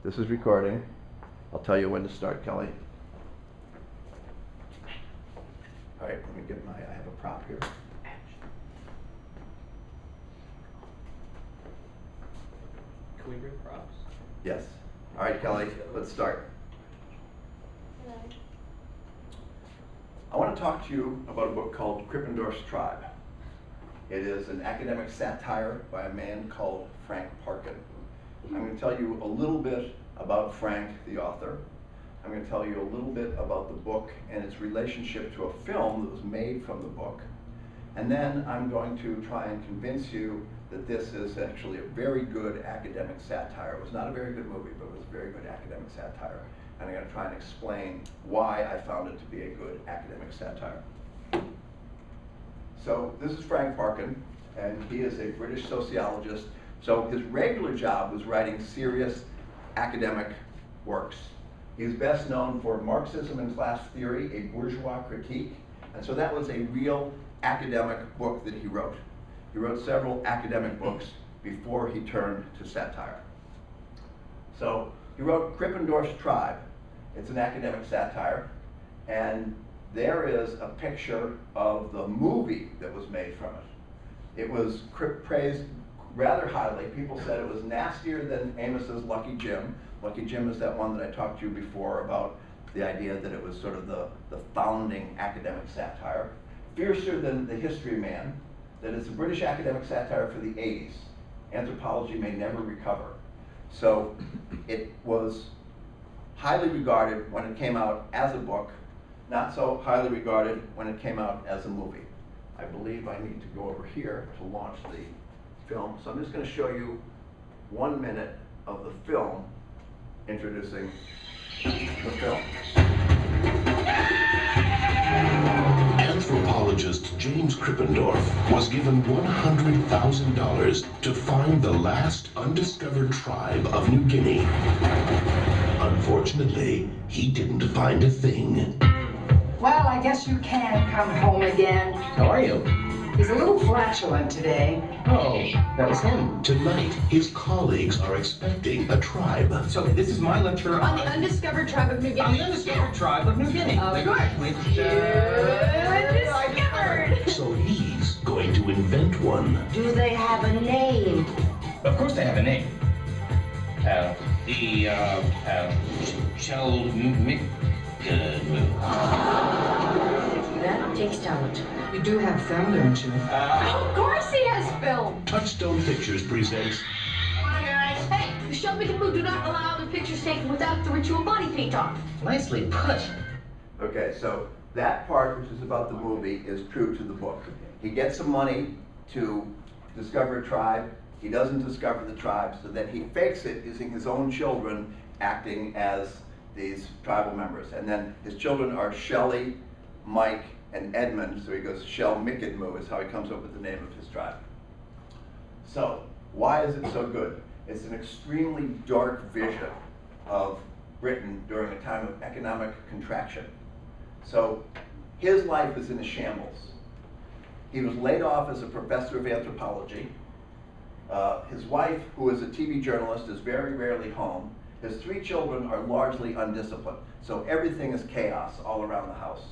This is recording. I'll tell you when to start, Kelly. All right, let me get I have a prop here. Can we bring props? Yes. All right, Kelly, let's start. Hello. I want to talk to you about a book called Krippendorf's Tribe. It is an academic satire by a man called Frank Parkin. I'm going to tell you a little bit about Frank, the author. I'm going to tell you a little bit about the book and its relationship to a film that was made from the book. And then I'm going to try and convince you that this is actually a very good academic satire. It was not a very good movie, but it was a very good academic satire. And I'm going to try and explain why I found it to be a good academic satire. So this is Frank Parkin, and he is a British sociologist. So his regular job was writing serious academic works. He's best known for Marxism and Class Theory, a Bourgeois Critique. And so that was a real academic book that he wrote. He wrote several academic books before he turned to satire. So he wrote Krippendorf's Tribe. It's an academic satire. And there is a picture of the movie that was made from it. It was praised rather highly. People said it was nastier than Amos's Lucky Jim. Lucky Jim is that one that I talked to you before about the idea that it was sort of the founding academic satire. Fiercer than The History Man, that it's a British academic satire for the 80s. Anthropology may never recover. So it was highly regarded when it came out as a book, not so highly regarded when it came out as a movie. I believe I need to go over here to launch the film. So I'm just going to show you 1 minute of the film introducing the film. Anthropologist James Krippendorf was given $100,000 to find the last undiscovered tribe of New Guinea. Unfortunately, he didn't find a thing. Well, I guess you can come home again. How are you? He's a little flatulent today. Oh, that was him. Tonight, his colleagues are expecting a tribe. So this is my lecture On the undiscovered tribe of New Guinea. on the undiscovered tribe of New Guinea. Of course. Undiscovered. So he's going to invent one. Do they have a name? Of course they have a name. That takes talent. You do have film, don't you? Of course he has film. Touchstone Pictures presents Come on, guys. Hey, the Shelby and Boo do not allow their pictures taken without the ritual body paint on. Nicely put. Okay, so that part, which is about the movie, is true to the book. He gets some money to discover a tribe. He doesn't discover the tribe, so then he fakes it using his own children acting as these tribal members. And then his children are Shelley, Mike, and Edmund, so he goes Shell Mickidmoo is how he comes up with the name of his tribe. So, why is it so good? It's an extremely dark vision of Britain during a time of economic contraction. So, his life is in a shambles. He was laid off as a professor of anthropology. His wife, who is a TV journalist, is very rarely home. His 3 children are largely undisciplined, so everything is chaos all around the house.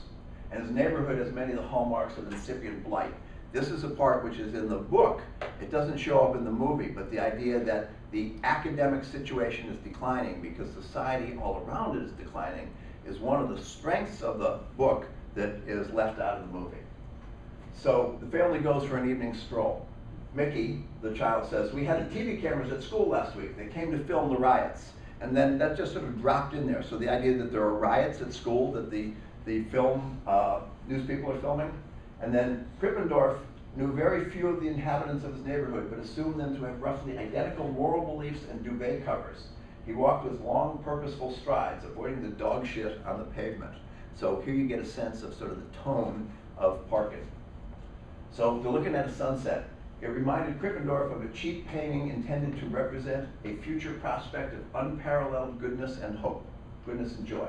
And his neighborhood has many of the hallmarks of incipient blight. This is a part which is in the book. It doesn't show up in the movie, but the idea that the academic situation is declining because society all around it is declining is one of the strengths of the book that is left out of the movie. So the family goes for an evening stroll. Mickey, the child, says, "We had the TV cameras at school last week. They came to film the riots." And then that just sort of dropped in there. So the idea that there are riots at school that the film news people are filming. And then Krippendorf knew very few of the inhabitants of his neighborhood, but assumed them to have roughly identical moral beliefs and duvet covers. He walked with long, purposeful strides, avoiding the dog shit on the pavement. So here you get a sense of sort of the tone of Parkin. So they're looking at a sunset. It reminded Krippendorf of a cheap painting intended to represent a future prospect of unparalleled goodness and hope, goodness and joy.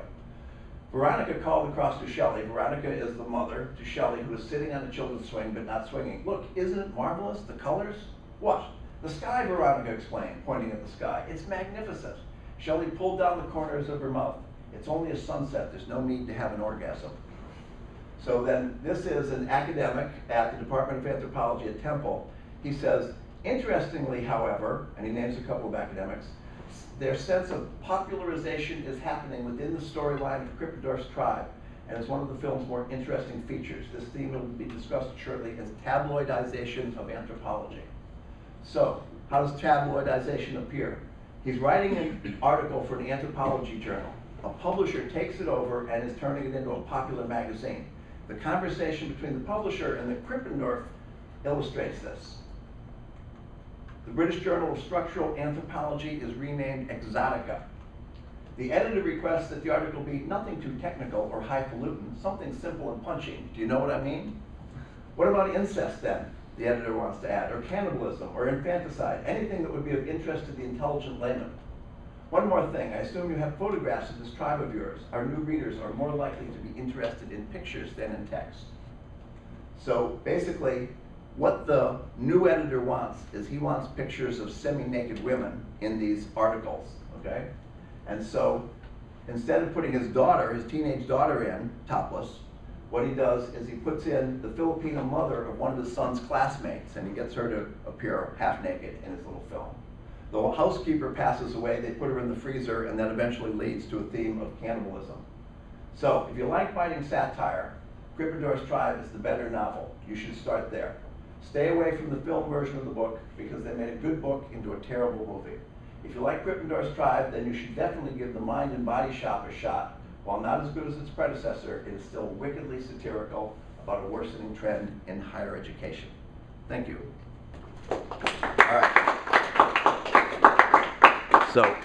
Veronica called across to Shelley. Veronica is the mother to Shelley, who is sitting on the children's swing but not swinging. "Look, isn't it marvelous, the colors?" "What?" "The sky," Veronica explained, pointing at the sky. "It's magnificent." Shelley pulled down the corners of her mouth. It's only a sunset, there's no need to have an orgasm. So then, this is an academic at the Department of Anthropology at Temple. He says, interestingly, however, and he names a couple of academics, their sense of popularization is happening within the storyline of Krippendorf's tribe, and is one of the film's more interesting features. This theme will be discussed shortly as tabloidization of anthropology. So, how does tabloidization appear? He's writing an article for an anthropology journal. A publisher takes it over and is turning it into a popular magazine. The conversation between the publisher and the Krippendorf illustrates this. The British Journal of Structural Anthropology is renamed Exotica. The editor requests that the article be nothing too technical or highfalutin, something simple and punching. Do you know what I mean? What about incest then? The editor wants to add, or cannibalism, or infanticide, anything that would be of interest to the intelligent layman. One more thing, I assume you have photographs of this tribe of yours. Our new readers are more likely to be interested in pictures than in text. So basically, what the new editor wants is he wants pictures of semi-naked women in these articles, okay? And so instead of putting his daughter, his teenage daughter in, topless, what he does is he puts in the Filipino mother of one of his son's classmates, and he gets her to appear half naked in his little film. The housekeeper passes away, they put her in the freezer, and that eventually leads to a theme of cannibalism. So, if you like biting satire, Krippendorf's Tribe is the better novel. You should start there. Stay away from the film version of the book, because they made a good book into a terrible movie. If you like Krippendorf's Tribe, then you should definitely give The Mind and Body Shop a shot. While not as good as its predecessor, it is still wickedly satirical about a worsening trend in higher education. Thank you. All right. So